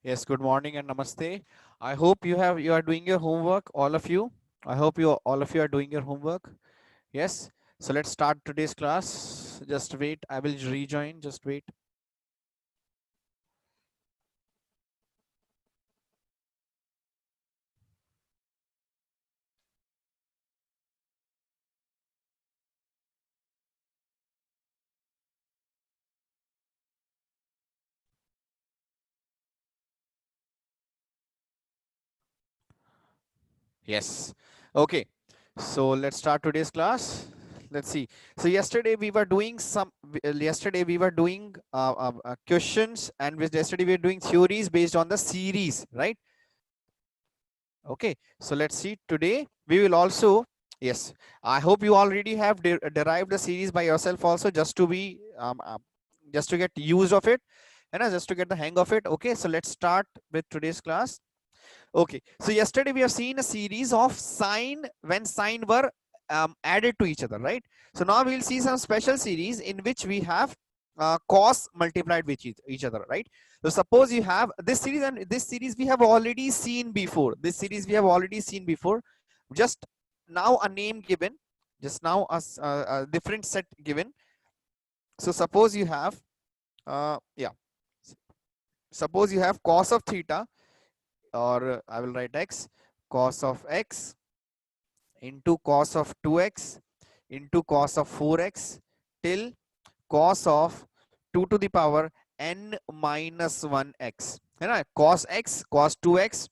Yes, good morning and namaste. I hope you are doing your homework, all of you. I hope all of you are doing your homework. Yes. So let's start today's class. Just wait. I will rejoin. Just wait. Yes. Okay. So let's start today's class. Let's see. So yesterday we were doing questions, and yesterday we were doing theories based on the series, right? Okay, so let's see. Today we will also, yes, I hope you already have derived the series by yourself also, just to be just to get used of it, and just to get the hang of it. Okay, so let's start with today's class. Okay, so yesterday we have seen a series of sine when sine were added to each other, right? So now we will see some special series in which we have cos multiplied with each other, right? So suppose you have this series, and this series we have already seen before. This series we have already seen before. Just now a name given, just now a different set given. So suppose you have, yeah, suppose you have cos of theta, or I will write x, cos of x into cos of 2x into cos of 4x till cos of 2 to the power n minus 1x. है ना? Cos x, cos 2x,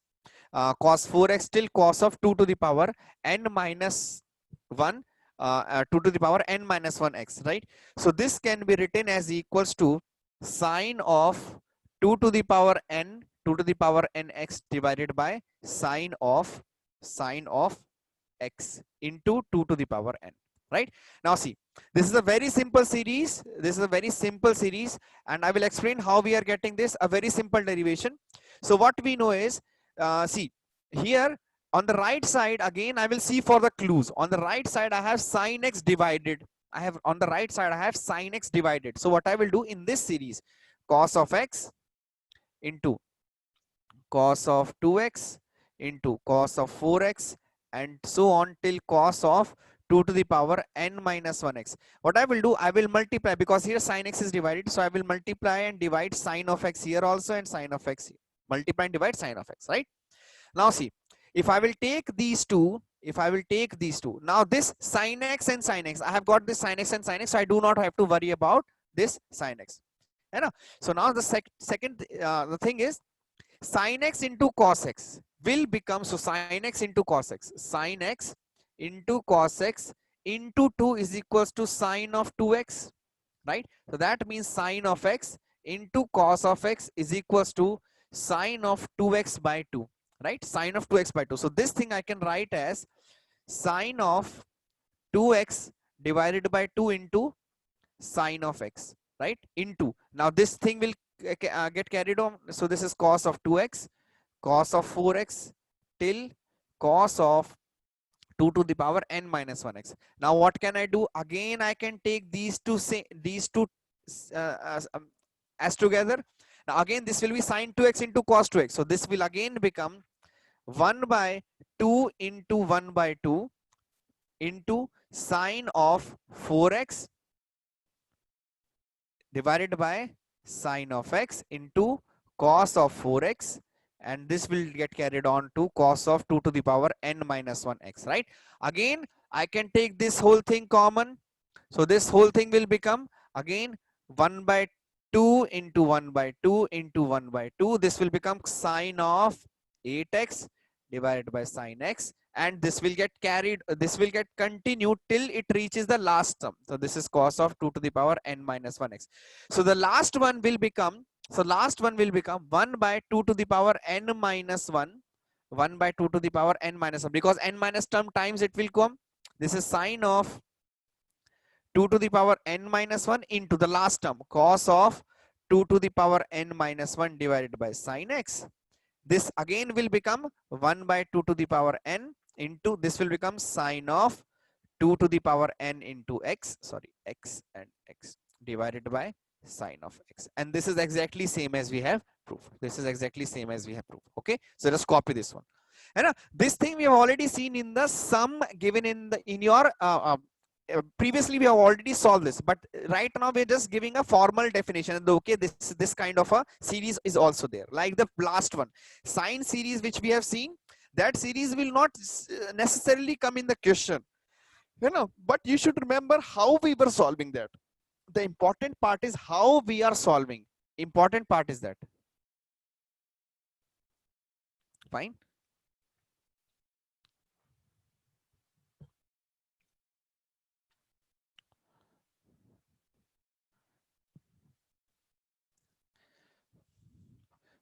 cos 4x till cos of 2 to the power n minus 1, 2 to the power n minus 1x, right? So this can be written as equals to sine of 2 to the power n, 2 to the power nx divided by sine of x into 2 to the power n, right? Now see, this is a very simple series. This is a very simple series, and I will explain how we are getting this, a very simple derivation. So what we know is, see here on the right side, again I will see for the clues. On the right side I have sine x divided. On the right side I have sine x divided. So what I will do in this series, cos of x into cos of 2x into cos of 4x and so on till cos of 2 to the power n minus 1x. What I will do, I will multiply, because here sin x is divided, so I will multiply and divide sine of x here also and sine of x here. Multiply and divide sine of x, right? Now see, if I will take these two, now this sin x and sin x, I have got this sin x and sin x, so I do not have to worry about this sin x. So now the second the thing is, sin x into cos x will become, so sin x into cos x, sin x into cos x into 2 is equals to sine of 2x, right? So that means sine of x into cos of x is equals to sine of 2x by 2, right? Sine of 2x by 2. So this thing I can write as sine of 2x divided by 2 into sine of x, right? Into, now this thing will get carried on. So this is cos of 2x, cos of 4x till cos of 2 to the power n minus 1x. Now what can I do? Again I can take these two uh, as, um, as together. Now again this will be sine 2x into cos 2x. So this will again become 1 by 2 into 1 by 2 into sine of 4x divided by sine of x into cos of 4x, and this will get carried on to cos of 2 to the power n minus 1x, right? Again I can take this whole thing common, so this whole thing will become again 1 by 2 into 1 by 2 into 1 by 2. This will become sine of 8x divided by sine x, and this will get carried, this will get continued till it reaches the last term. So this is cos of 2 to the power n minus 1x. So the last one will become, 1 by 2 to the power n minus 1, 1 by 2 to the power n minus 1, because n minus term times it will come. This is sine of 2 to the power n minus 1 into the last term, cos of 2 to the power n minus 1 divided by sine x. This again will become 1 by 2 to the power n into, this will become sine of 2 to the power n into x, sorry, x and x divided by sine of x. And this is exactly same as we have proved. This is exactly same as we have proved. Okay, so just copy this one. And this thing we have already seen in the sum given in your previously we have already solved this, but right now we're just giving a formal definition. And okay, this kind of a series is also there, like the last one, sine series, which we have seen. That series will not necessarily come in the question, you know, but you should remember how we were solving that. The important part is how we are solving. Important part is that. Fine.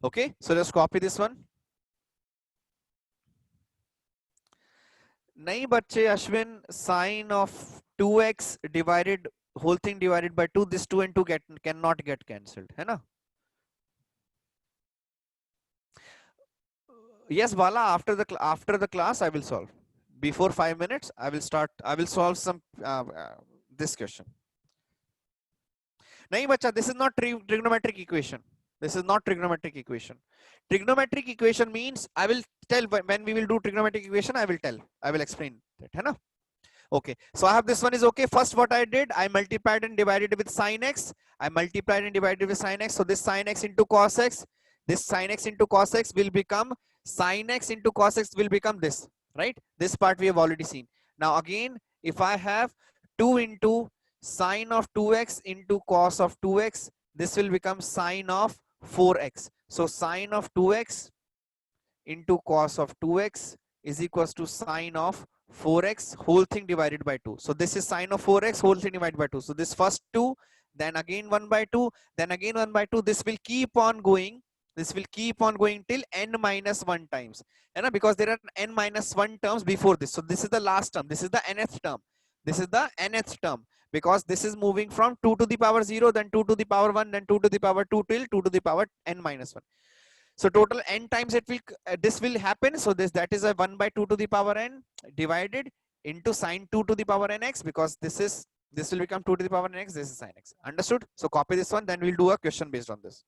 Okay, so let's copy this one. नहीं बच्चे Ashwin, sine of 2x divided whole thing divided by 2, this 2 and 2 cannot get cancelled, है ना? Yes Bala, after the class I will solve. Before 5 minutes I will solve some this question. नहीं बच्चा, this is not trigonometric equation. This is not trigonometric equation. Trigonometric equation means I will tell when we will do trigonometric equation. I will explain that, है ना? Okay, so I have this one is okay. First, what I did, I multiplied and divided with sine x. I multiplied and divided with sine x. So this sine x into cos x, this sine x into cos x will become sine x into cos x will become this, right? This part we have already seen. Now again, if I have 2 into sine of 2x into cos of 2x, this will become sine of 4x. So sine of 2x into cos of 2x is equals to sine of 4x whole thing divided by 2. So this is sine of 4x whole thing divided by 2. So this first 2, then again 1 by 2, then again 1 by 2. This will keep on going. This will keep on going till n minus 1 times. And because there are n minus 1 terms before this. So this is the last term. This is the nth term. This is the nth term. Because this is moving from 2 to the power 0, then 2 to the power 1, then 2 to the power 2 till 2 to the power n minus 1. So total n times it will this will happen. So that is a 1 by 2 to the power n divided into sine 2 to the power n x, because this will become 2 to the power n x. This is sine x. Understood? So copy this one. Then we'll do a question based on this.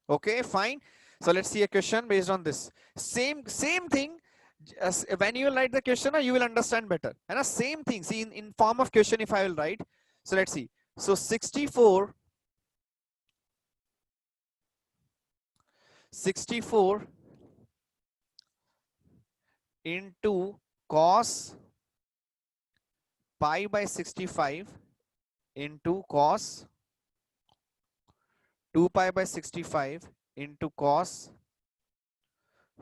Okay, fine. So let's see a question based on this. Same thing. When you write the question, you will understand better. And the same thing. See, in form of question, if I will write. So let's see. So 64 into cos pi by 65 into cos 2 pi by 65 into cos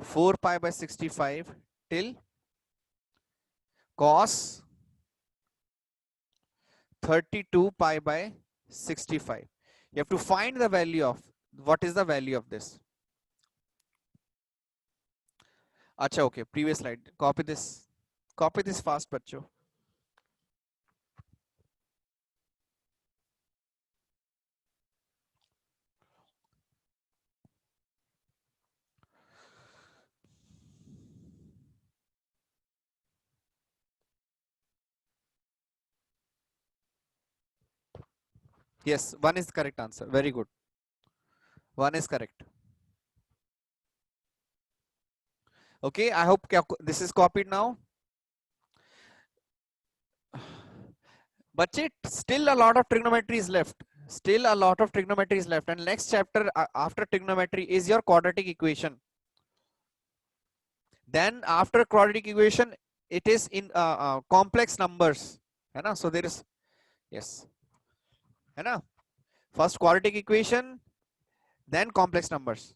4 pi by 65 till cos 32 pi by 65. You have to find the value of, what is the value of this? Acha, okay, previous slide. Copy this fast, bacho. Yes, 1 is the correct answer. Very good. 1 is correct. Okay, I hope this is copied now. But still a lot of trigonometry is left. Still a lot of trigonometry is left. And next chapter after trigonometry is your quadratic equation. Then after quadratic equation, it is in complex numbers. So there is, yes. First quadratic equation, then complex numbers.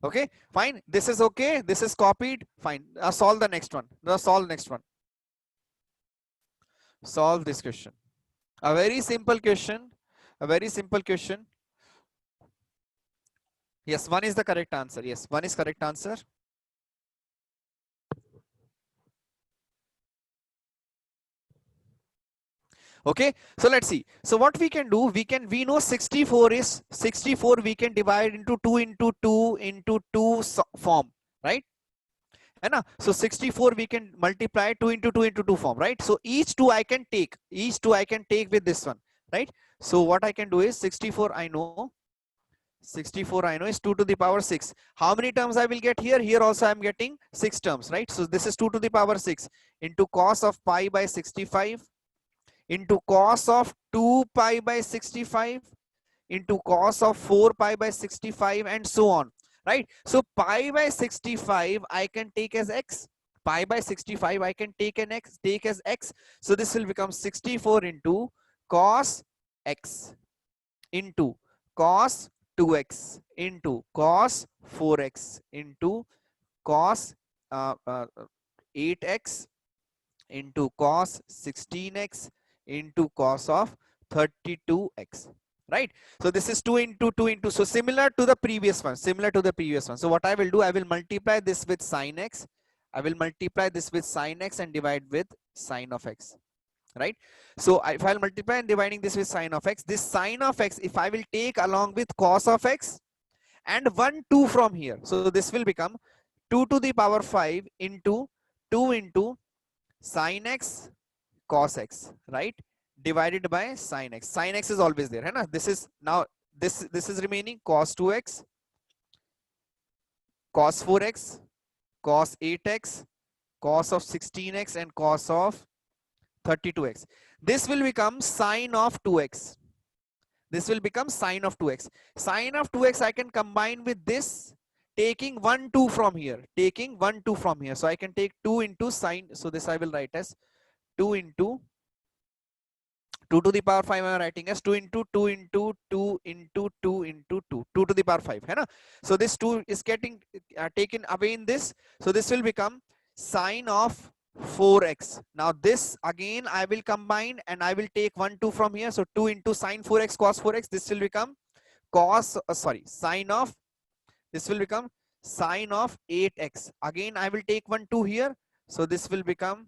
Okay, fine. This is okay. This is copied. Fine. Solve the next one. Solve the next one. Solve this question. A very simple question. A very simple question. Yes, 1 is the correct answer. Yes, 1 is correct answer. Okay, so let's see. So what we can do, we know 64 is 64 we can divide into 2 into 2 into 2 form, right? है ना? So 64 we can multiply 2 into 2 into 2 form, right? So each two I can take, with this one, right? So what I can do is 64 I know, 64 I know is 2 to the power 6. How many terms I will get here? Here also I am getting 6 terms, right? So this is 2 to the power 6 into cos of pi by 65 into cos of 2 pi by 65 into cos of 4 pi by 65 and so on, right? So pi by 65 I can take as x, pi by 65 I can take as x. So this will become 64 into cos x into cos 2x into cos 4x into cos 8x into cos 16x into cos of 32x, right? So this is 2 into 2 into, so similar to the previous one, so what I will do, I will multiply this with sin x, and divide with sin of x, right? So if I'll multiply and dividing this with sin of x, this sin of x, if I will take along with cos of x and 1 2 from here, so this will become 2 to the power 5 into 2 into sin x cos x, right? Divided by sin x. Sin x is always there, है ना? This is now, this is remaining cos 2x, cos 4x, cos 8x, cos of 16x and cos of 32x. This will become sine of 2x. This will become sine of 2x. Sine of 2x I can combine with this, taking 1 2 from here, so I can take 2 into sine, so this I will write as 2 into 2 to the power 5 I am writing as 2 into 2 into 2 into 2 into 2, 2 to the power 5, है ना? So this 2 is getting taken away in this, so this will become sine of 4x. Now this again I will combine and I will take 1 2 from here, so 2 into sine 4x cos 4x, this will become sine of, this will become sine of 8x. Again I will take 1 2 here, so this will become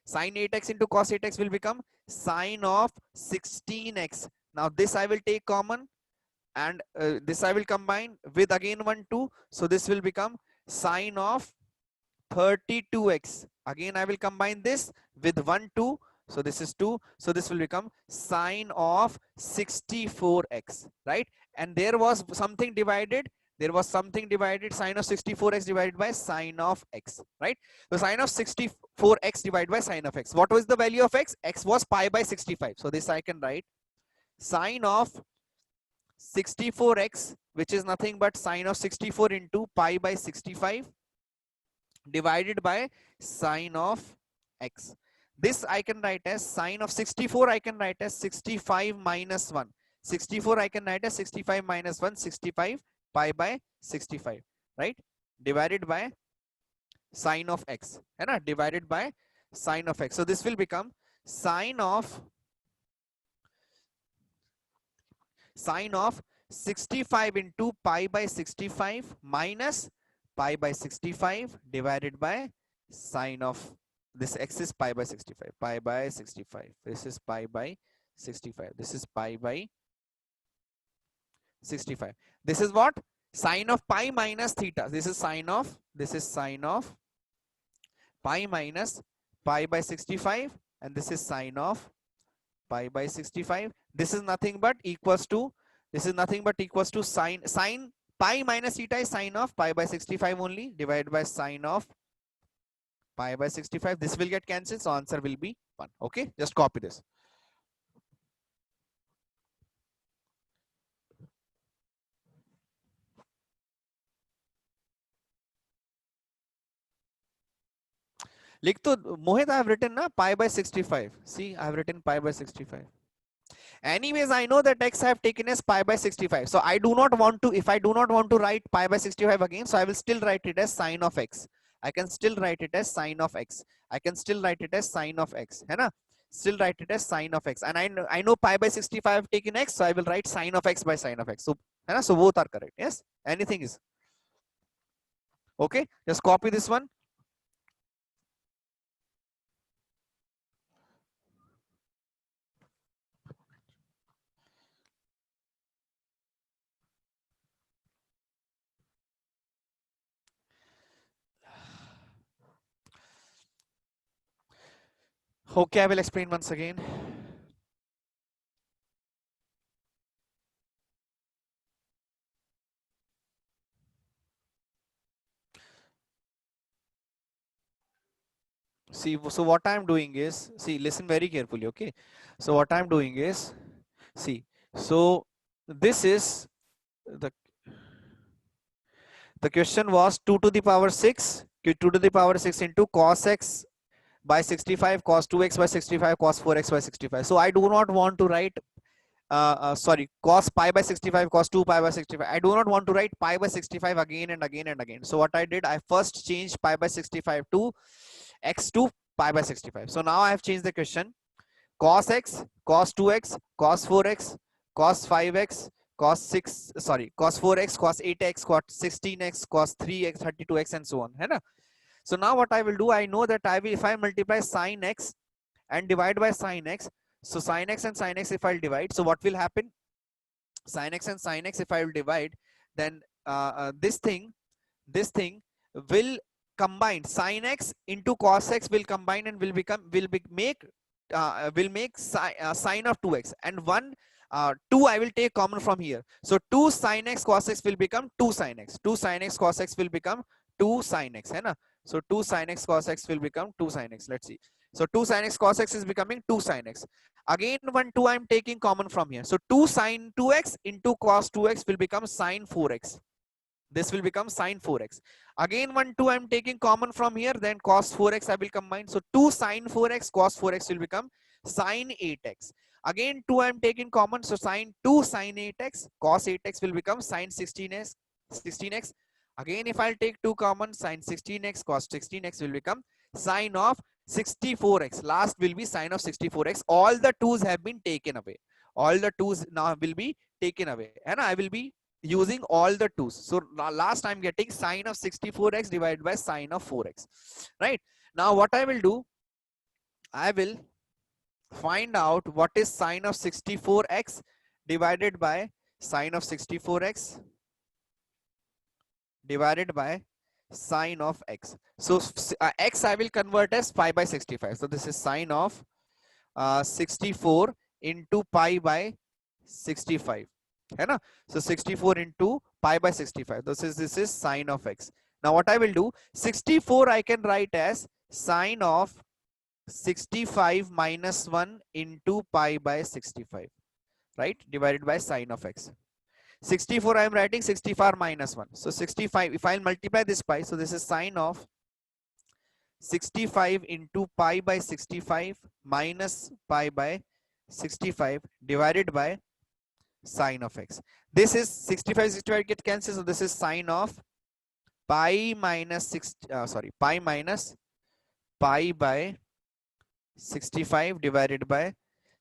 Sin 8x into cos 8x will become sine of 16x. Now this I will take common and this I will combine with again 1 2. So this will become sine of 32x. Again I will combine this with 1 2. So this is 2. So this will become sine of 64x, right? And there was something divided. Sine of 64x divided by sine of x, right? So sine of 64x divided by sine of x. What was the value of x? X was pi by 65. So this I can write sine of 64x, which is nothing but sine of 64 into pi by 65 divided by sine of x. This I can write as sine of 64, I can write as 65 minus 1. 64 I can write as 65 minus 1, 65 pi by 65, right? Divided by sine of x, है ना? Divided by sine of x. So this will become sine of 65 into pi by 65 minus pi by 65 divided by sine of, this x is pi by 65, this is pi by 65, this is pi by 65. This is what? Sine of pi minus theta. This is sine of pi minus pi by 65 and this is sine of pi by 65. This is nothing but equals to, sine pi minus theta is sine of pi by 65 only, divided by sine of pi by 65. This will get cancelled, so answer will be 1. Okay, just copy this. लिख तो मोहित, I have written na pi by 65. See, I have written pi by 65. Anyways, I know that x I have taken as pi by 65. So I do not want to, if I do not want to write pi by 65 again, so I will still write it as sine of x. I can still write it as sine of x. I can still write it as sine of x. है ना? Still write it as sine of x. And I know pi by 65 I have taken x, so I will write sine of x by sine of x. So, है ना? So both are correct. Yes? Anything is. Okay? Just copy this one. Okay, I will explain once again. See, so what I'm doing is, see, listen very carefully, okay? So what I'm doing is, see, so this is the question was 2 to the power 6, 2 to the power 6 into cos x by 65, cos 2x by 65, cos 4x by 65. So I do not want to write, sorry, cos pi by 65, cos 2 pi by 65. I do not want to write pi by 65 again and again and again. So what I did, I first changed pi by 65 to x to pi by 65. So now I have changed the question. Cos x, cos 2x, cos 4x, cos 5x, cos 6, sorry, cos 4x, cos 8x, cos 16x, cos 3x, 32x, and so on. है ना? So now what I will do, I know that I will, if I multiply sine x and divide by sine x, so sine x and sine x if I'll divide, so what will happen? Sine x and sine x if I will divide, then this thing will combine. Sine x into cos x will combine and will become, will make sine of 2x, and 2 I will take common from here. So 2 sin x cos x will become 2 sin x. 2 sin x cos x will become 2 sin x, है ना? So 2 sin x cos x will become 2 sin x. Let's see. So 2 sin x cos x is becoming 2 sin x. Again 2 I am taking common from here. So 2 sin 2x into cos 2x will become sin 4x. This will become sin 4x. Again 2 I am taking common from here, then cos 4x I will combine. So 2 sin 4x cos 4x will become sin 8x. Again 2 I am taking common, so sin 2 sin 8x cos 8x will become sin 16x. Again if I'll take 2 common, sin 16x cos 16x will become sin of 64x. Last will be sin of 64x. All the 2's have been taken away. All the 2's now will be taken away, and I will be using all the 2's. So last I'm getting sine of 64x divided by sine of 4x. Right? Now what I will do, I will find out what is sine of 64x divided by sine of 64x divided by sine of x. So x I will convert as pi by 65. So this is sine of 64 into pi by 65. है ना? So 64 into pi by 65. This is sine of x. Now what I will do, 64 I can write as sine of 65 minus 1 into pi by 65, right? Divided by sine of x. 64 I am writing 64 minus 1. So 65, if I'll multiply this pi, so this is sine of 65 into pi by 65 minus pi by 65 divided by sine of x. This is 65 get cancelled, so this is sine of pi minus pi minus pi by 65 divided by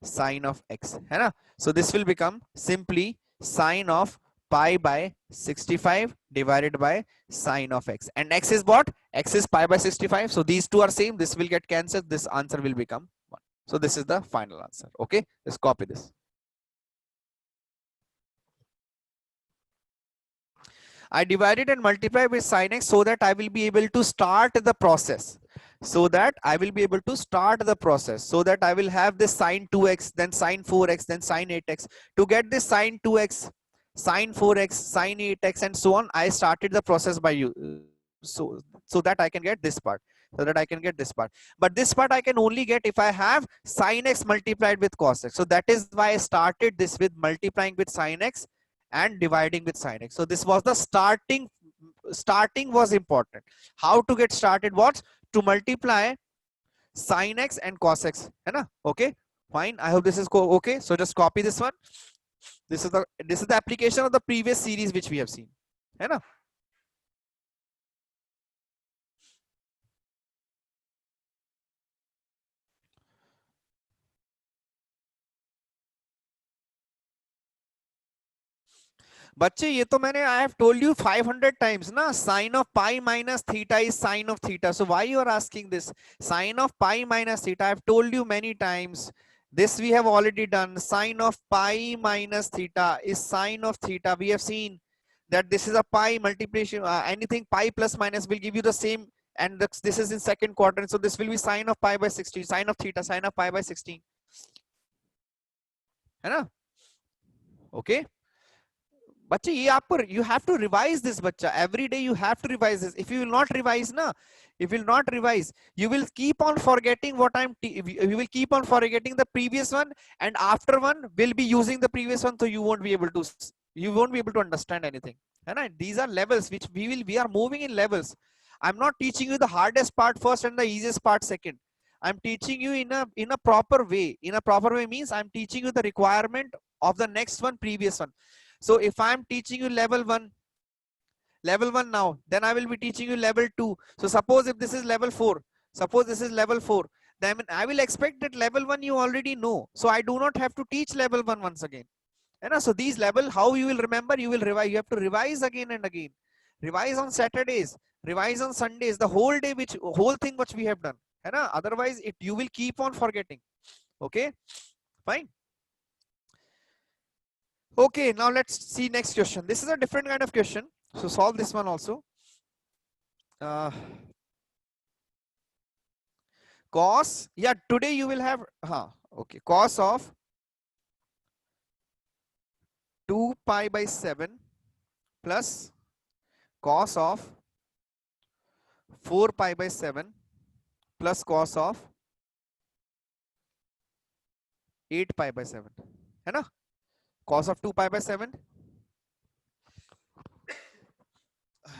sine of x, है ना? So this will become simply sine of pi by 65 divided by sine of x, and x is what? X is pi by 65, so these two are same. This will get cancelled, this answer will become 1. So this is the final answer. Okay, let's copy this. I divided and multiplied with sin x so that I will be able to start the process. So that I will be able to start the process. So that I will have this sin 2x, then sin 4x, then sin 8x. To get this sin 2x, sin 4x, sin 8x, and so on, I started the process by you. So that I can get this part. So that I can get this part. But this part I can only get if I have sin x multiplied with cos x. So that is why I started this with multiplying with sin x and dividing with sin x. So this was the starting was important. How to get started? What? To multiply sin x and cos x, है ना? Okay, fine. I hope this is okay. So just copy this one. This is the application of the previous series which we have seen, है ना? बच्चे ये तो मैंने I have told you 500 times ना, sin of pi minus theta is sin of theta. So why you are asking this? Sin of pi minus theta, I have told you many times. This we have already done. Sin of pi minus theta is sin of theta. We have seen that this is a pi multiplication. Anything pi plus minus will give you the same and this is in second quadrant, so this will be sine of pi by 16, sine of theta, sine of pi by 16, है ना? Okay, बच्चे ये आप पर you have to revise this बच्चा, every day you have to revise this. If you will not revise ना, if you will not revise, you will keep on forgetting what you will keep on forgetting the previous one, and after one will be using the previous one, so you won't be able to understand anything, है ना? These are levels which we are moving in levels. I'm not teaching you the hardest part first and the easiest part second. I'm teaching you in a proper way. In a proper way means I'm teaching you the requirement of the next one, previous one. So if I'm teaching you level 1 now, then I will be teaching you level 2. So suppose if this is level 4, suppose this is level 4, then I will expect that level 1 you already know. So I do not have to teach level 1 once again. And so these level, how you will remember, you will revise. You have to revise again and again. Revise on Saturdays, revise on Sundays, the whole day, whole thing which we have done. Otherwise, you will keep on forgetting. Okay, fine. Okay, now let's see next question. This is a different kind of question. So solve this one also. Cos, yeah, today you will have, okay, cos of 2 pi by 7 plus cos of 4 pi by 7 plus cos of 8 pi by 7, है ना? Cos of 2 pi by 7,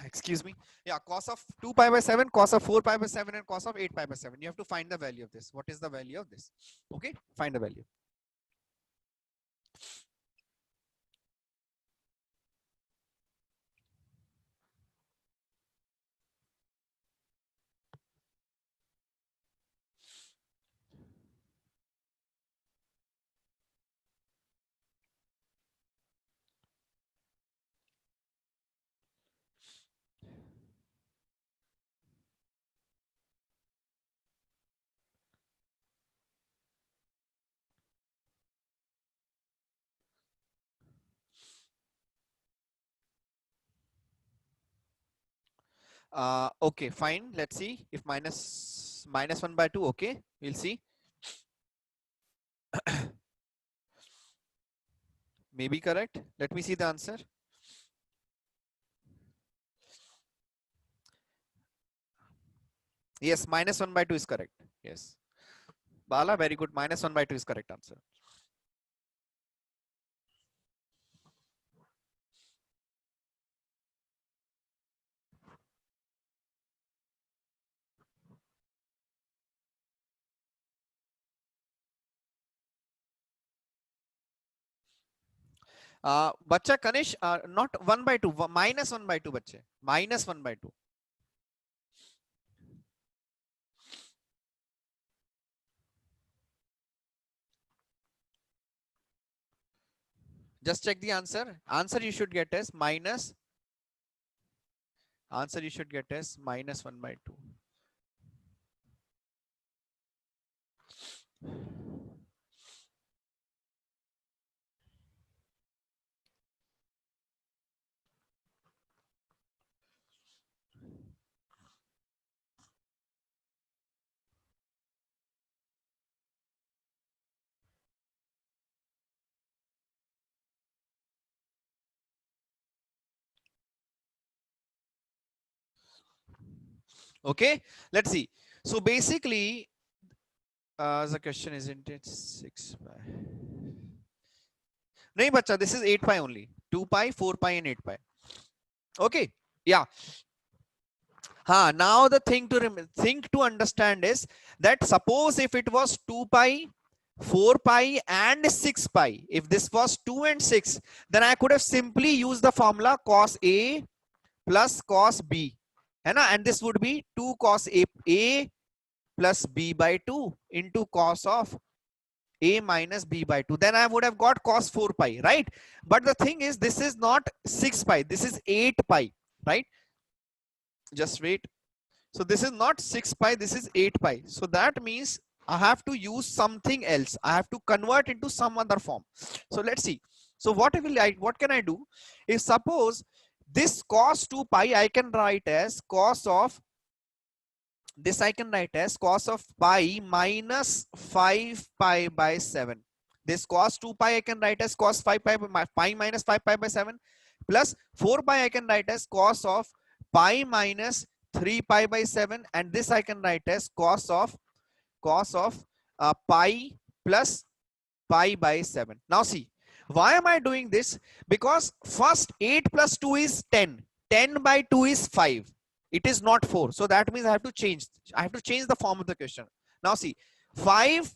excuse me, yeah, cos of 2 pi by 7, cos of 4 pi by 7, and cos of 8 pi by 7. You have to find the value of this. What is the value of this? Okay, find the value. Okay, fine. Let's see if minus 1 by 2. Okay, we'll see. Maybe correct. Let me see the answer. Yes, minus 1 by 2 is correct. Yes. Bala, very good. Minus 1 by 2 is correct answer. Bacha Kanish, not 1 by 2, minus 1 by 2, bache. Minus 1 by 2. Just check the answer. Answer you should get as minus. Answer you should get as minus 1 by 2. Okay, let's see. So basically, the question isn't it 6 pi? No, bacha, this is 8 pi only. 2 pi, 4 pi, and 8 pi. Okay, yeah. Now the thing to understand is that suppose if it was 2 pi, 4 pi, and 6 pi, if this was 2 and 6, then I could have simply used the formula cos A plus cos B, and this would be 2 cos A plus B by 2 into cos of A minus B by 2. Then I would have got cos 4 pi, right? But the thing is, this is not 6 pi, this is 8 pi, right? Just wait. So this is not 6 pi, this is 8 pi. So that means I have to use something else. I have to convert into some other form. So let's see. So what can I do? If suppose this cos 2 pi I can write as cos of this I can write as cos of pi minus 5 pi by 7. This cos 2 pi I can write as cos 5 pi, pi minus 5 pi by 7 plus 4 pi I can write as cos of pi minus 3 pi by 7, and this I can write as cos of pi plus pi by 7. Now see, why am I doing this? Because first 8 plus 2 is 10. 10 by 2 is 5. It is not 4. So that means I have to change. I have to change the form of the question. Now see, 5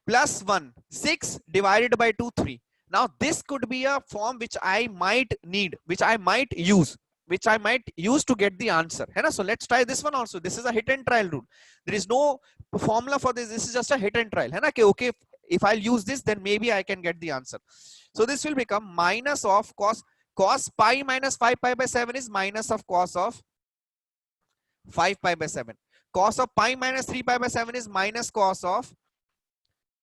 plus 1, 6 divided by 2, 3. Now this could be a form which I might need, which I might use, to get the answer. So let's try this one also. This is a hit and trial rule. There is no formula for this. This is just a hit and trial. Okay, if I'll use this, then maybe I can get the answer. So this will become minus of cos pi minus 5 pi by 7 is minus of cos of 5 pi by 7. Cos of pi minus 3 pi by 7 is minus cos of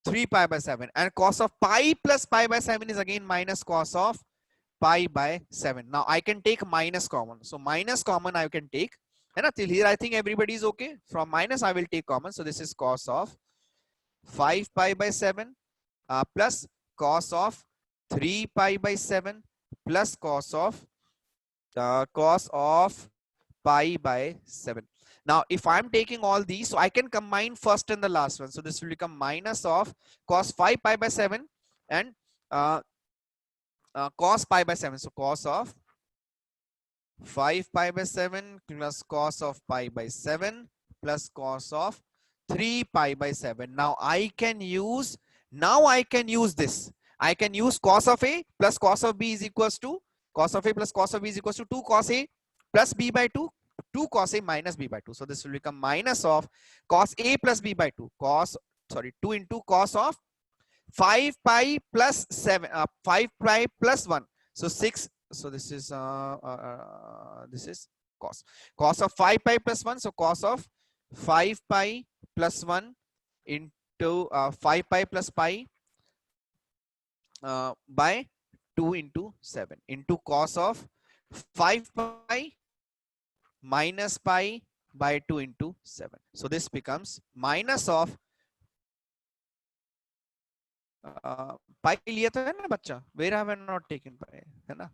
3 pi by 7, and cos of pi plus pi by 7 is again minus cos of pi by 7. Now I can take minus common. So minus common I can take. And till here I think everybody is okay. From minus I will take common. So this is cos of 5 pi by 7 plus cos of 3 pi by 7 plus cos of pi by 7. Now if I'm taking all these, so I can combine first and the last one. So this will become minus of cos 5 pi by 7 and uh, cos pi by 7. So cos of 5 pi by 7 plus cos of pi by 7 plus cos of 3 pi by 7. Now I can use this. I can use cos of a plus cos of b is equals to cos of a plus cos of b is equals to 2 cos a plus b by 2, 2 cos a minus b by 2. So this will become minus of cos a plus b by 2, 2 into cos of 5 pi plus 7, 5 pi plus 1. So 6. So this is cos of 5 pi plus 1. So cos of 5 pi plus 1 into 5 pi plus pi by 2 into 7 into cos of 5 pi minus pi by 2 into 7. So this becomes minus of pi लिया तो है ना बच्चा, where have I not taken pi, है ना?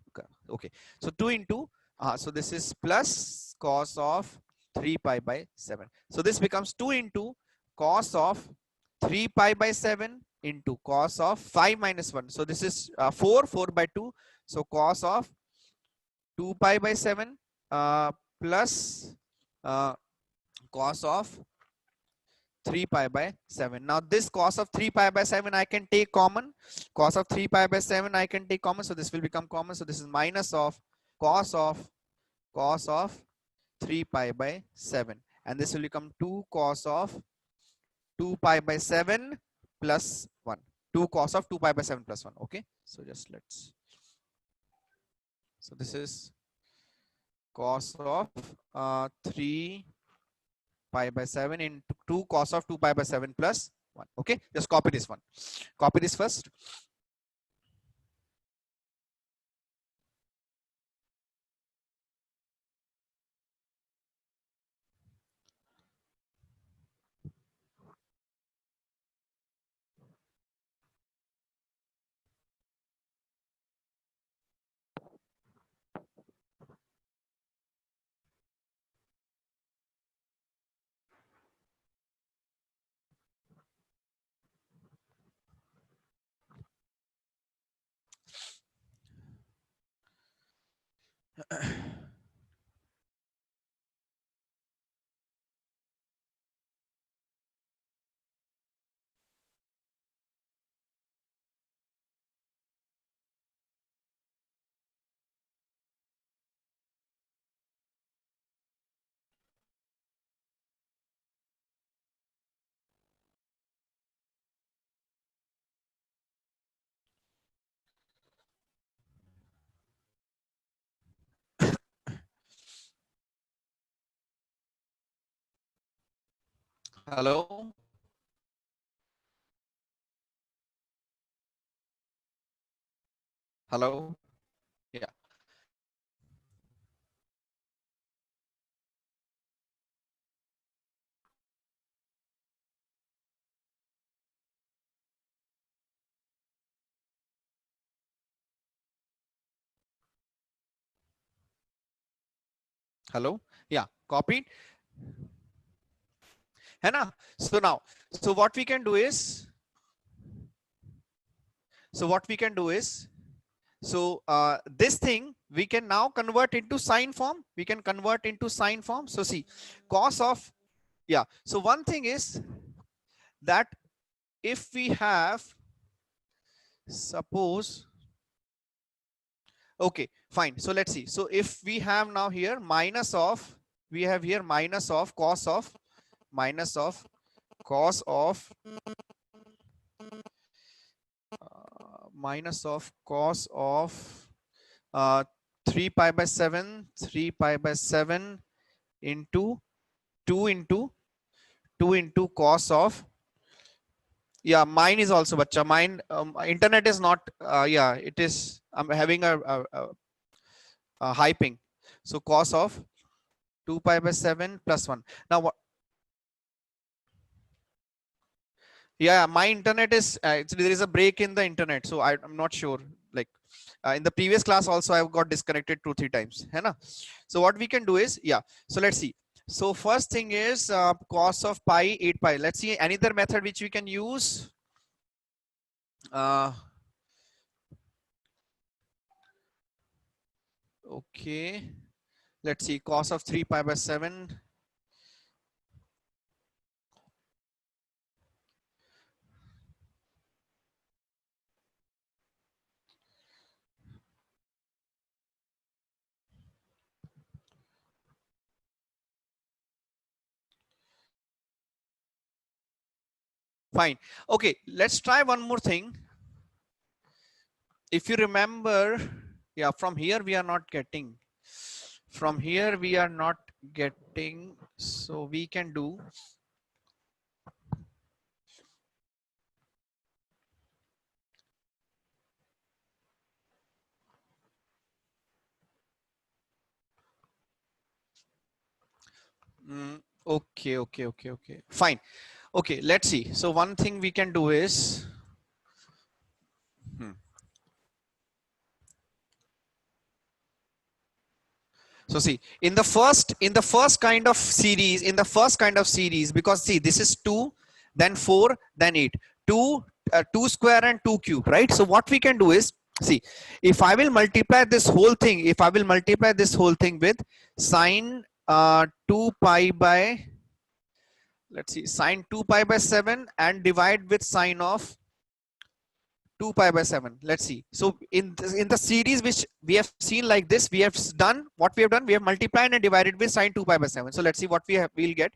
Okay, so 2 into so this is plus cos of 3 pi by 7. So this becomes 2 into cos of 3 pi by 7 into cos of 5 minus 1. So this is 4 by 2. So cos of 2 pi by 7 plus uh, cos of 3 pi by 7. Now this cos of 3 pi by 7 I can take common. Cos of 3 pi by 7 I can take common. So this will become common. So this is minus of cos of 3 pi by 7. And this will become 2 cos of 2 pi by 7 plus 1. 2 cos of 2 pi by 7 plus 1. Okay. So just let's. So this is cos of 3 pi by 7 into 2 cos of 2 pi by 7 plus 1. Okay, just copy this one. Copy this first. Hello. Hello. Yeah. Hello. Yeah, copied. है ना? So now, so what we can do is, this thing we can now convert into sine form. We can convert into sine form. So see, cos of, yeah. So one thing is that if we have, suppose, okay, fine. So let's see. So if we have now here minus of, we have here minus of cos of, minus of cos of, minus of cos of 3 pi by 7, 3 pi by 7 into 2 into 2 into cos of, yeah, mine is also bacha, mine internet is not, yeah, it is, I'm having a high ping. So cos of 2 pi by 7 plus 1. Now what? Yeah, my internet is there is a break in the internet, so I'm not sure. Like in the previous class also I got disconnected 2-3 times, है ना? So what we can do is, yeah. So let's see. So first thing is cos of pi 8 pi. Let's see another method which we can use. Okay. Let's see, cos of 3 pi by 7. Fine. Okay, let's try one more thing. If you remember, yeah, from here we are not getting. From here we are not getting. So we can do. Okay, okay, okay, okay. Fine. Okay, let's see. So one thing we can do is. So see, in the first kind of series, because see, this is 2, then 4, then 8, 2, 2 square and 2 cube, right? So what we can do is, see, if I will multiply this whole thing, with sine 2 pi by, let's see, sine 2 pi by 7 and divide with sine of 2 pi by 7. Let's see. So in the series which we have seen like this, we have done what we have done. We have multiplied and divided with sine 2 pi by 7. So let's see what we'll get.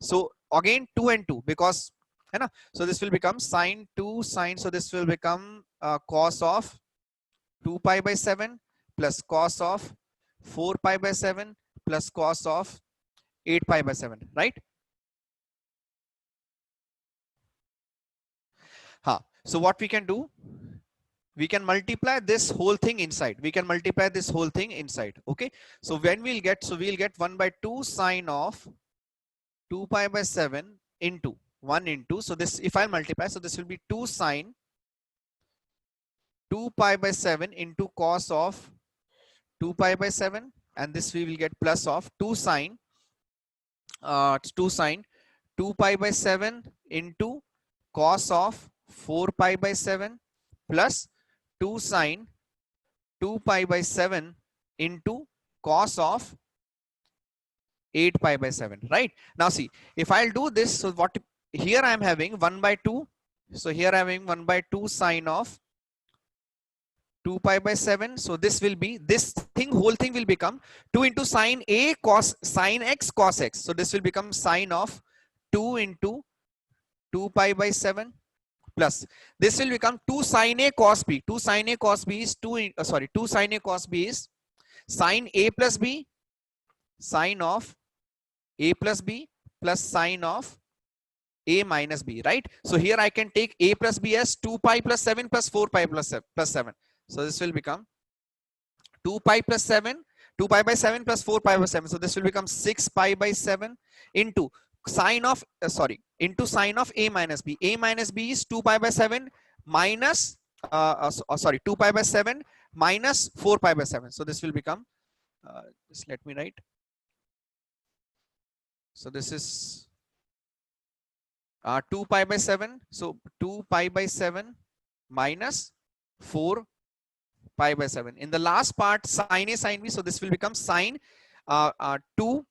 So again 2 and 2, because you know, so this will become sine 2 sine. So this will become cos of 2 pi by 7 plus cos of 4 pi by 7 plus cos of 8 pi by 7, right? So what we can do, we can multiply this whole thing inside. Okay. So when we'll get, 1 by 2 sine of 2 pi by 7 into 1 into, so this, if I multiply, so this will be 2 sine 2 pi by 7 into cos of 2 pi by 7, and this we will get plus of 2 sine 2 pi by 7 into cos of 4 pi by 7 plus 2 sine 2 pi by 7 into cos of 8 pi by 7, right? Now see, if I'll do this, so what, here I am having 1 by 2. So here I am having 1 by 2 sine of 2 pi by 7. So this will be, this thing, whole thing will become 2 into sine A cos, sine X cos X. So this will become sine of 2 into 2 pi by 7 plus, this will become 2 sine A cos B. 2 sine A cos B is 2 sine A cos B is sine A plus B, sine of A plus B plus sine of A minus B, right? So here I can take A plus B as 2 pi plus 7 plus 4 pi plus 7. So this will become 2 pi plus 7, 2 pi by 7 plus 4 pi by 7. So this will become 6 pi by 7 into sine of, into sine of A minus B. A minus B is 2 pi by 7 minus, 2 pi by 7 minus 4 pi by 7. So this will become, just let me write. So this is 2 pi by 7. So 2 pi by 7 minus 4 pi by 7. In the last part, sine A sine B. So this will become sine 2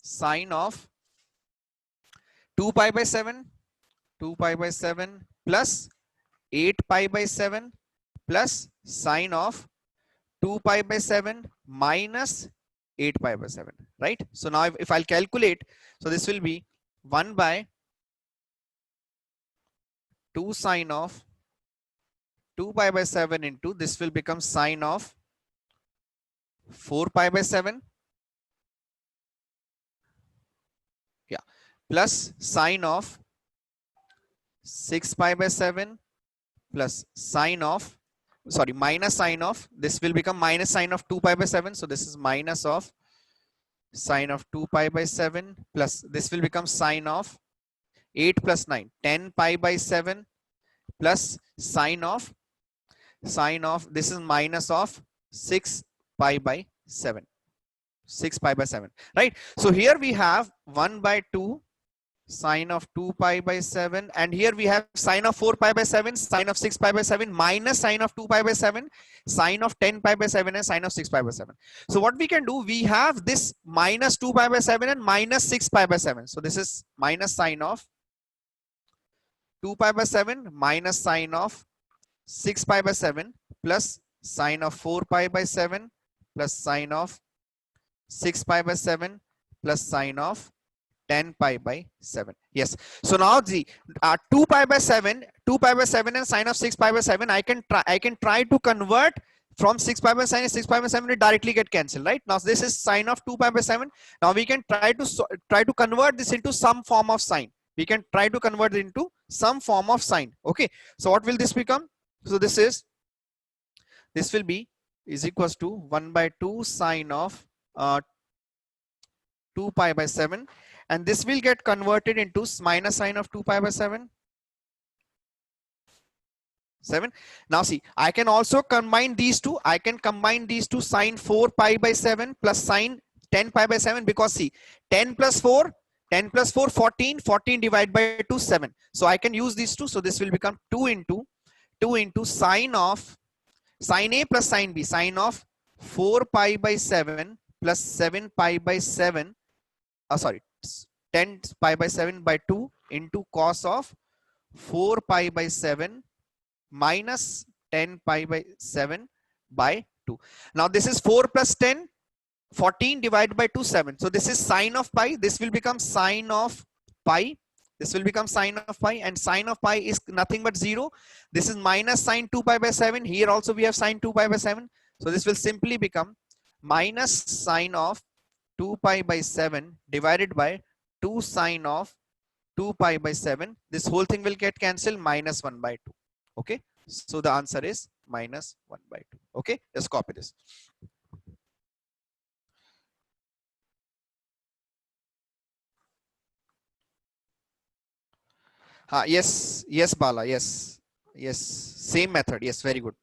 sine of 2 pi by 7, 2 pi by 7 plus 8 pi by 7 plus sine of 2 pi by 7 minus 8 pi by 7, right? So now if I'll calculate, so this will be 1 by 2 sine of 2 pi by 7 into this will become sine of 4 pi by 7, yeah, plus sine of 6 pi by 7 plus sine of, sorry, minus sine of, this will become minus sine of 2 pi by 7. So this is minus of sine of 2 pi by 7 plus this will become sine of 8 plus 9, 10 pi by 7 plus sine of this is minus of 6 pi by 7, 6 pi by 7, right? So here we have 1 by 2 sine of 2 pi by 7, and here we have sine of 4 pi by 7, sine of 6 pi by 7 minus sine of 2 pi by 7, sine of 10 pi by 7 and sine of 6 pi by 7. So what we can do, we have this minus 2 pi by 7 and minus 6 pi by 7. So this is minus sine of 2 pi by 7 minus sine of 6 pi by 7 plus sine of 4 pi by 7 plus sine of 6 pi by 7 plus sine of 10 pi by 7. Yes. So now the 2 pi by 7, 2 pi by 7 and sine of 6 pi by 7, I can try to convert from 6 pi by 7, 6 pi by 7 will directly get cancelled, right? Now this is sine of 2 pi by 7. Now we can try to convert this into some form of sine. We can try to convert it into some form of sine. Okay. So what will this become? So this will be is equals to 1 by 2 sine of 2 pi by 7, and this will get converted into minus sine of 2 pi by 7. Now see, I can also combine these two. I can combine these two, sine 4 pi by 7 plus sine 10 pi by 7, because see, 10 plus 4, 10 plus 4, 14, 14 divided by 2, 7. So I can use these two. So this will become 2 into sine of sine A plus sine B, sine of 4 pi by 7 plus 7 pi by 7, sorry, 10 pi by 7 by 2 into cos of 4 pi by 7 minus 10 pi by 7 by 2. Now this is 4 plus 10, 14 divided by 2, 7. So this is sine of pi. This will become sine of pi. This will become sine of pi, and sine of pi is nothing but 0. This is minus sine 2 pi by 7. Here also we have sine 2 pi by 7. So this will simply become minus sine of 2 pi by 7 divided by 2 sine of 2 pi by 7. This whole thing will get cancelled, minus 1 by 2. Okay. So the answer is minus 1 by 2. Okay. Let's copy this. Yes, yes, Bala. Yes, yes. Same method. Yes, very good.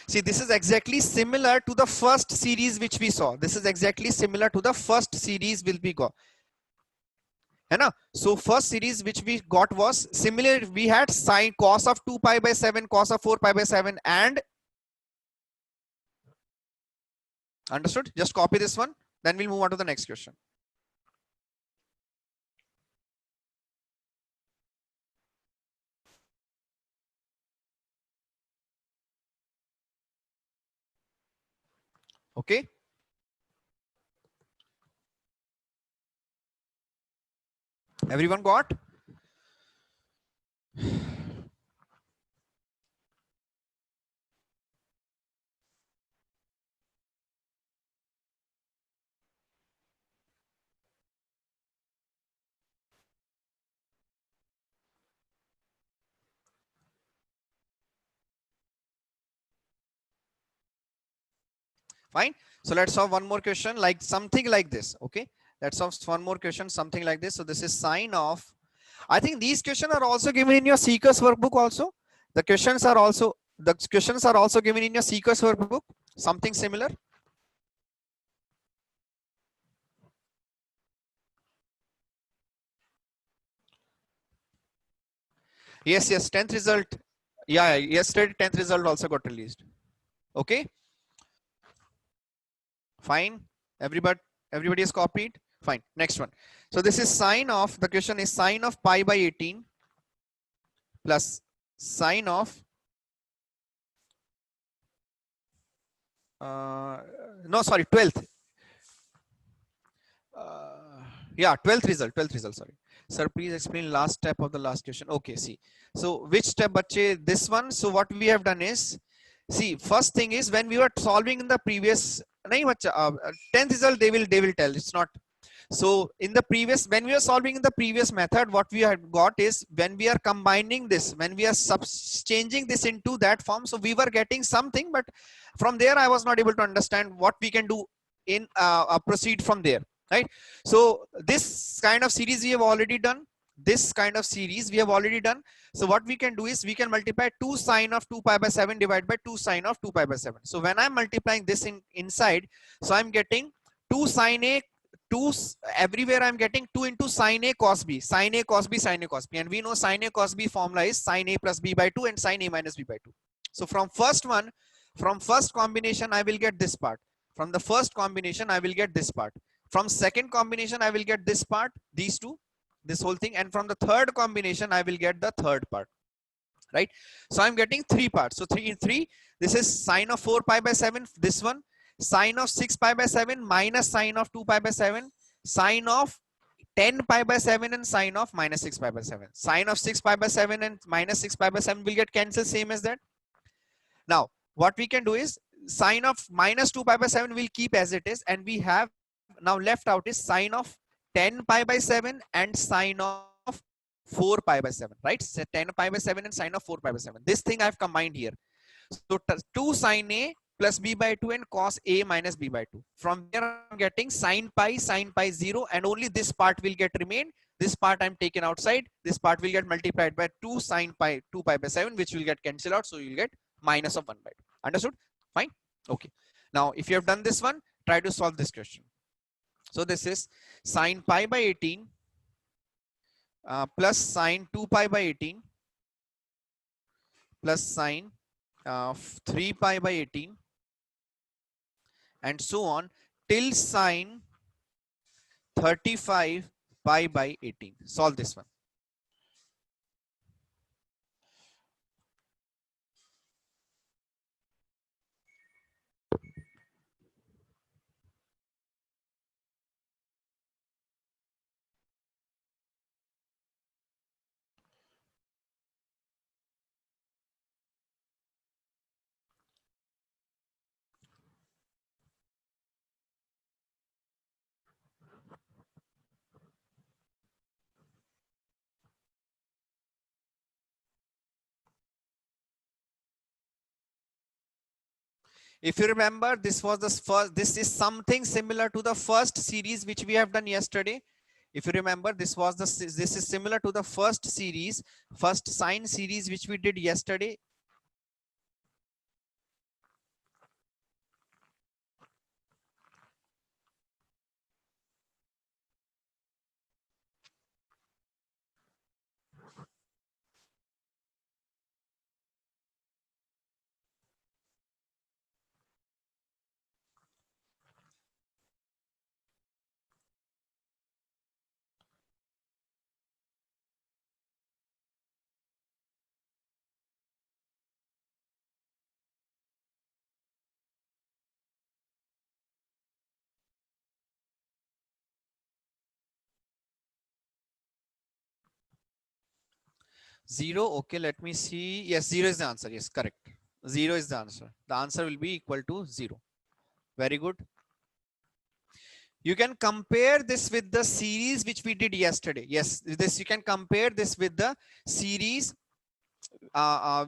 See, this is exactly similar to the first series which we saw. This is exactly similar to the first series will be got. So first series which we got was similar. We had sine cos of 2 pi by 7, cos of 4 pi by 7, and understood? Just copy this one. Then we'll move on to the next question. Okay. Everyone got? Fine. So let's solve one more question, like something like this. Okay. Let's solve one more question, something like this. So this is sine of, I think these questions are also given in your Seekers workbook also. The questions are also given in your Seekers workbook, something similar. Yes, 10th result. Yeah, yesterday 10th result also got released. Okay, fine. Everybody is copied. Fine. Next one. So this is sine of, the question is sine of pi by 18 plus sine of uh, no, sorry, 12th. Yeah, 12th result, sorry. Sir, please explain last step of the last question. Okay, see. So which step, bache? This one. So what we have done is, see, first thing is when we were solving in the previous, nahi bacha, 10th result, they will tell. It's not. So in the previous, when we are solving in the previous method, what we had got is when we are combining this, when we are changing this into that form, so we were getting something, but from there I was not able to understand what we can do in proceed from there, right? So this kind of series we have already done. This kind of series we have already done. So what we can do is we can multiply 2 sine of 2 pi by 7 divided by 2 sine of 2 pi by 7. So when I'm multiplying this inside, so I'm getting 2 sine a, 2 everywhere I'm getting 2 into sine a cos b, sine a cos b, sine a cos b, and we know sine a cos b formula is sine a plus b by 2 and sine a minus b by 2. So from first one, from first combination I will get this part. From the first combination I will get this part. From second combination I will get this part, these two, this whole thing, and from the third combination I will get the third part, right? So I'm getting 3 parts. So 3 in 3, this is sine of 4 pi by 7, this one, sine of 6 pi by 7 minus sine of 2 pi by 7, sine of 10 pi by 7 and sine of minus 6 pi by 7. Sine of 6 pi by 7 and minus 6 pi by 7 will get cancelled, same as that. Now what we can do is sine of minus 2 pi by 7 will keep as it is, and we have now left out is sine of 10 pi by 7 and sine of 4 pi by 7, right? So 10 pi by 7 and sine of 4 pi by 7. This thing I've combined here. So 2 sine a plus b by 2 and cos a minus b by 2. From there I'm getting sine pi 0, and only this part will get remain. This part I'm taken outside. This part will get multiplied by 2 sine pi 2 pi by 7, which will get cancelled out. So you'll get minus of 1 by 2. Understood? Fine. Okay. Now if you have done this one, try to solve this question. So this is sine pi by 18 plus sine 2 pi by 18 plus sine 3 pi by 18 and so on till sine 35 pi by 18. Solve this one. If you remember, this was the first, this is something similar to the first series which we have done yesterday. If you remember, this is similar to the first series, first sine series which we did yesterday. Zero. Okay, let me see. Yes, zero is the answer. Yes, correct. Zero is the answer. The answer will be equal to zero. Very good. You can compare this with the series which we did yesterday. Yes, this you can compare this with the series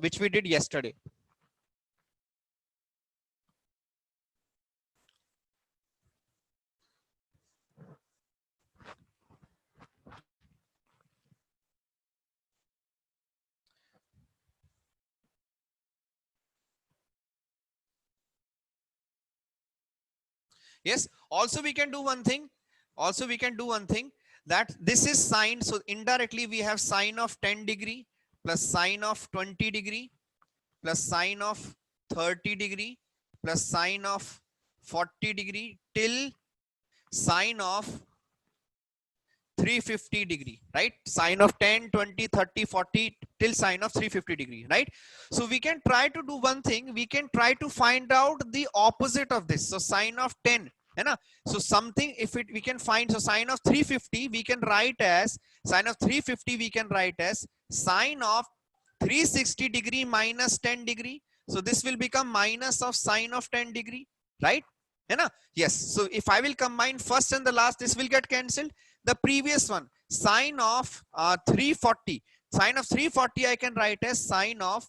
which we did yesterday. Yes. Also we can do one thing. Also we can do one thing, that this is sine. So indirectly we have sine of 10 degree plus sine of 20 degree plus sine of 30 degree plus sine of 40 degree till sine of 350 degree, right? Sine of 10, 20, 30, 40 till sine of 350 degree, right? So we can try to do one thing. We can try to find out the opposite of this. So sine of 10, है ना? So something, if it we can find, so sine of 350 we can write as sine of 350 we can write as sine of 360 degree minus 10 degree. So this will become minus of sine of 10 degree, right? है ना? Yes. So if I will combine first and the last, this will get cancelled. The previous one, sine of 340, sine of 340 I can write as sine of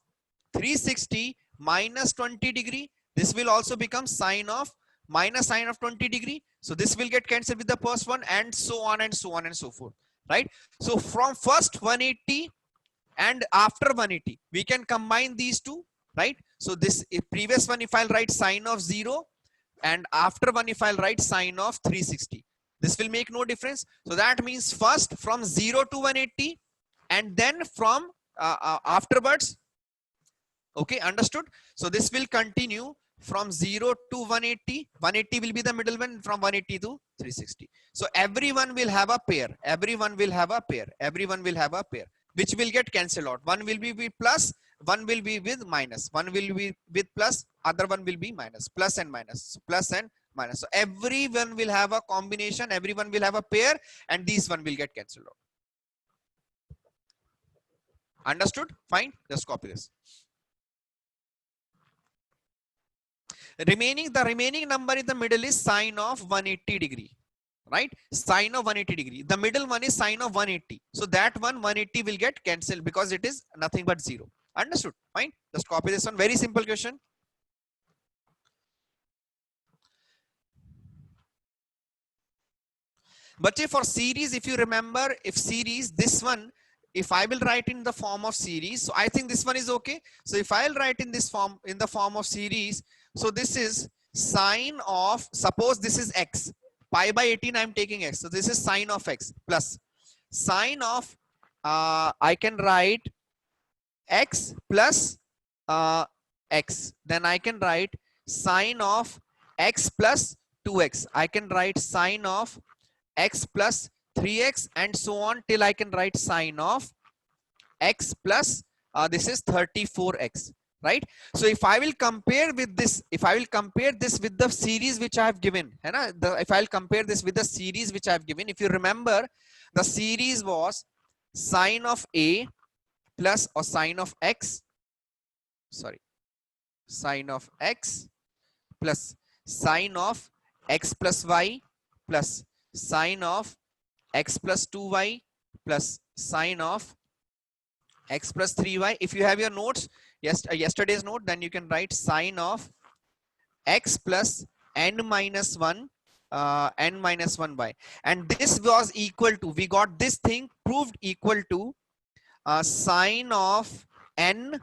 360 minus 20 degree. This will also become sine of minus sine of 20 degree. So this will get cancelled with the first one, and so on and so on and so forth, right? So from first 180 and after 180 we can combine these two, right? So this previous one, if I'll write sine of 0, and after one if I'll write sine of 360, this will make no difference. So that means first from 0 to 180, and then from afterwards. Okay, understood? So this will continue from 0 to 180. 180 will be the middle one, from 180 to 360. So everyone will have a pair. Everyone will have a pair. Everyone will have a pair, which will get cancelled out. One will be with plus, one will be with minus, one will be with plus, other one will be minus, plus and minus, plus and minus. So everyone will have a combination, everyone will have a pair, and these one will get cancelled out. Understood? Fine. Just copy this. The remaining number in the middle is sine of 180 degree, right? Sine of 180 degree. The middle one is sine of 180. So that one 180 will get cancelled because it is nothing but 0. Understood? Fine. Just copy this one. Very simple question. But for series, if you remember, if series, this one, if I will write in the form of series, so I think this one is okay. So if I'll write in this form, in the form of series, so this is sine of, suppose this is x, pi by 18 I'm taking x. So this is sine of x plus sine of, I can write x plus x. Then I can write sine of x plus 2x. I can write sine of x plus 3x, and so on till I can write sine of x plus this is 34x, right? So if I will compare with this, if I will compare this with the series which I have given, if I'll compare this with the series which I have given, if you remember, the series was sine of a plus, or sine of x, sorry, sine of x plus sine of x plus y plus sine of x plus 2y plus sine of x plus 3y. If you have your notes, yesterday's note, then you can write sine of x plus n minus 1 y, and this was equal to, we got this thing proved equal to sine of n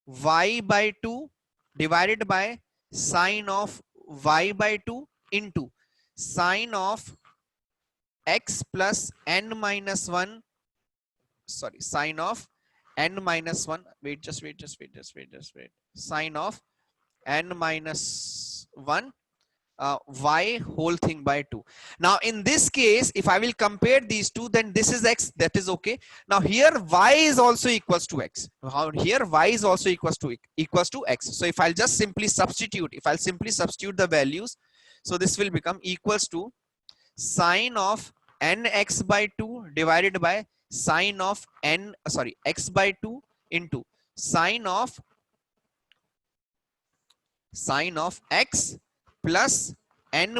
y by 2 divided by sine of y by 2 into sine of x plus n minus 1, sorry, sine of n minus 1, wait, sine of n minus 1 y whole thing by 2. Now in this case, if I will compare these two, then this is x, that is okay. Now here y is also equals to x. Here y is also equals to x. So if I'll just simply substitute, the values, so this will become equals to sine of nx by 2 divided by sine of x by 2 into sine of x plus n,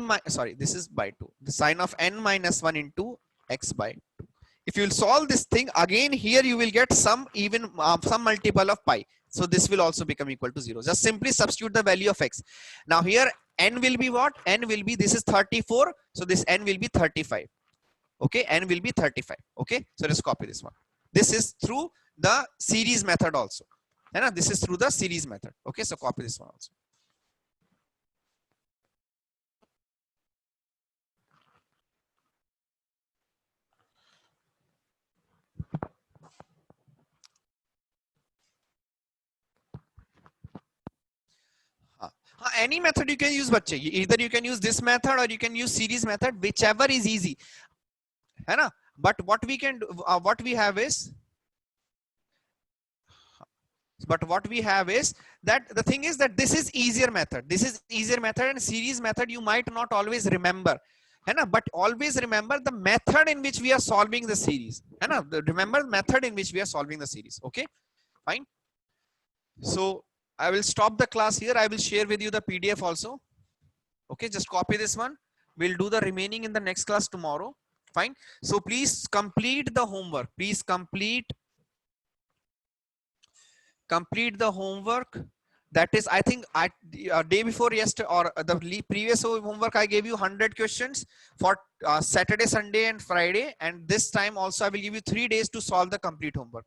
this is by 2, the sine of n minus 1 into x by 2. If you will solve this thing again, here you will get some even some multiple of pi. So this will also become equal to 0. Just simply substitute the value of x. Now here n will be what? N will be, this is 34. So this n will be 35. Okay, n will be 35. Okay, so let's copy this one. This is through the series method also. And this is through the series method. Okay, so copy this one also. any method you can use बच्चे, either you can use this method or you can use series method, whichever is easy, है ना. But what we can do, what we have is that the thing is that this is easier method, and series method you might not always remember, है ना, but always remember the method in which we are solving the series, है ना. Remember the method in which we are solving the series. Okay, fine. So I will stop the class here. I will share with you the PDF also. Okay, just copy this one. We'll do the remaining in the next class tomorrow. Fine. So please complete the homework. Please complete the homework. That is, I think day before yesterday or the previous homework I gave you 100 questions for Saturday, Sunday and Friday, and this time also I will give you 3 days to solve the complete homework.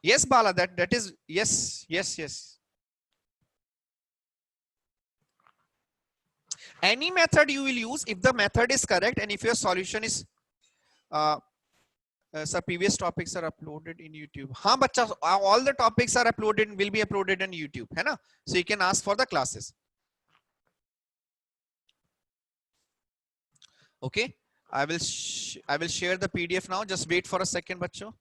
Yes, Bala, that is, yes. Any method you will use, if the method is correct and if your solution is sir, previous topics are uploaded in YouTube. हाँ बच्चा, all the topics are uploaded, will be uploaded on YouTube, है ना? So you can ask for the classes. Okay, I will share the PDF now. Just wait for a second, बच्चों.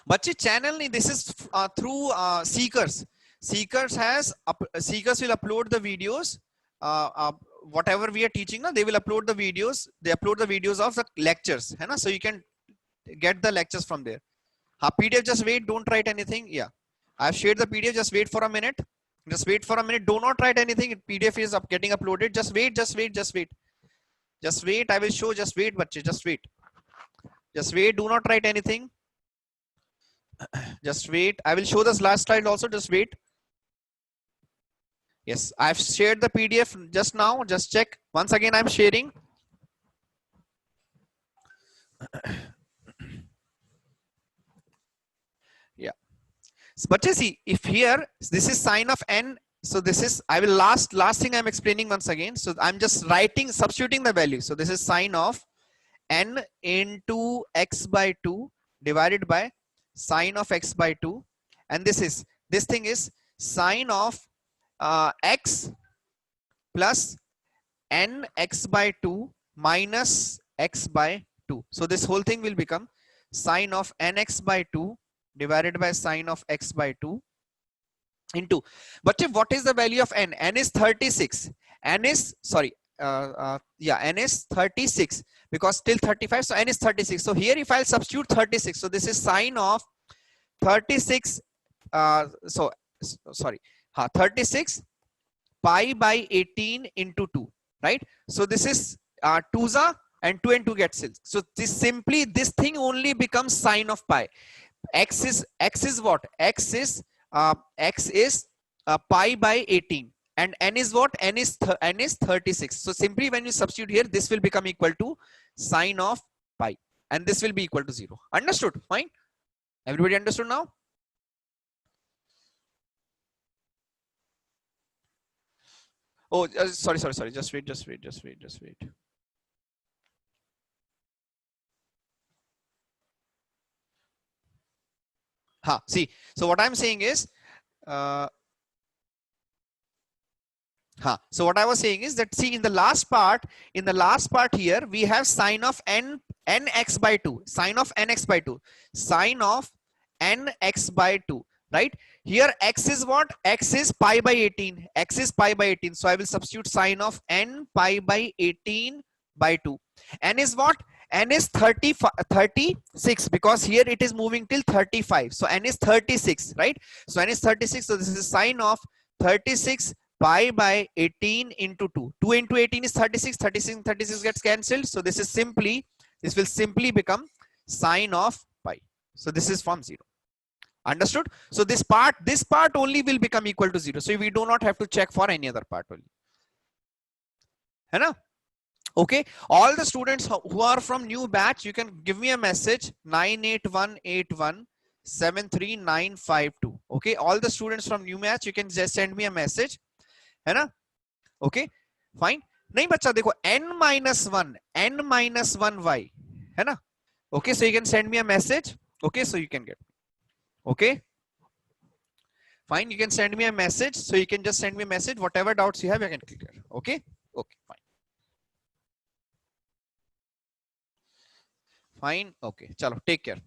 बच्चे channel नहीं, this is through Seekers. Seekers will upload the videos. Whatever we are teaching, they will upload the videos. They upload the videos of the lectures, है ना? So you can get the lectures from there. PDF, just wait, don't write anything. Yeah, I've shared the PDF. Just wait for a minute. Do not write anything. PDF is getting uploaded. Just wait. I will show. Just wait, bache. Just wait. Do not write anything. Just wait. I will show this last slide also. Just wait. Yes, I've shared the PDF just now. Just check. Once again, I'm sharing. Yeah. But you see, if here this is sine of n, so this is, I will last thing I'm explaining once again. So I'm just substituting the value. So this is sine of n into x by 2 divided by sine of x by 2, and this thing is sine of x plus n x by 2 minus x by 2. So this whole thing will become sine of nx by 2 divided by sine of x by 2 into, but what is the value of n? N is 36. N is, sorry, n is 36 because till 35, so n is 36. So here if I'll substitute 36, so this is sine of 36, 36 pi by 18 into 2, right? So this is 2 and 2 and 2 gets 6. So this thing only becomes sine of pi. X is what? X is pi by 18, and n is what? N is 36. So simply when you substitute here, this will become equal to sine of pi, and this will be equal to 0. Understood? Fine. Everybody understood now? Oh, sorry. Just wait. See, so what I'm saying is, so what I was saying is that, see, in the last part here, we have sine of nx by 2, sine of nx by 2, sine of nx by 2, right? Here x is what? X is pi by 18. So I will substitute sine of n pi by 18 by 2. N is what? N is 36 because here it is moving till 35. So n is 36, right? So n is 36. So this is sine of 36 pi by 18 into 2. 2 into 18 is 36. 36 gets cancelled. So this will simply become sine of pi. So this is from 0. Understood? So this part only will become equal to 0. So we do not have to check for any other part only. है ना? Okay, all the students who are from new batch, you can give me a message 98181739952. Okay, all the students from new batch, you can just send me a message, है ना? Okay, fine. नहीं बच्चा देखो n-1y, है ना? Okay, so you can send me a message. Okay, so you can get. Okay, fine. You can send me a message. So you can just send me a message. Whatever doubts you have, you can clear. Okay, okay, fine. Fine. Okay, chalo, take care.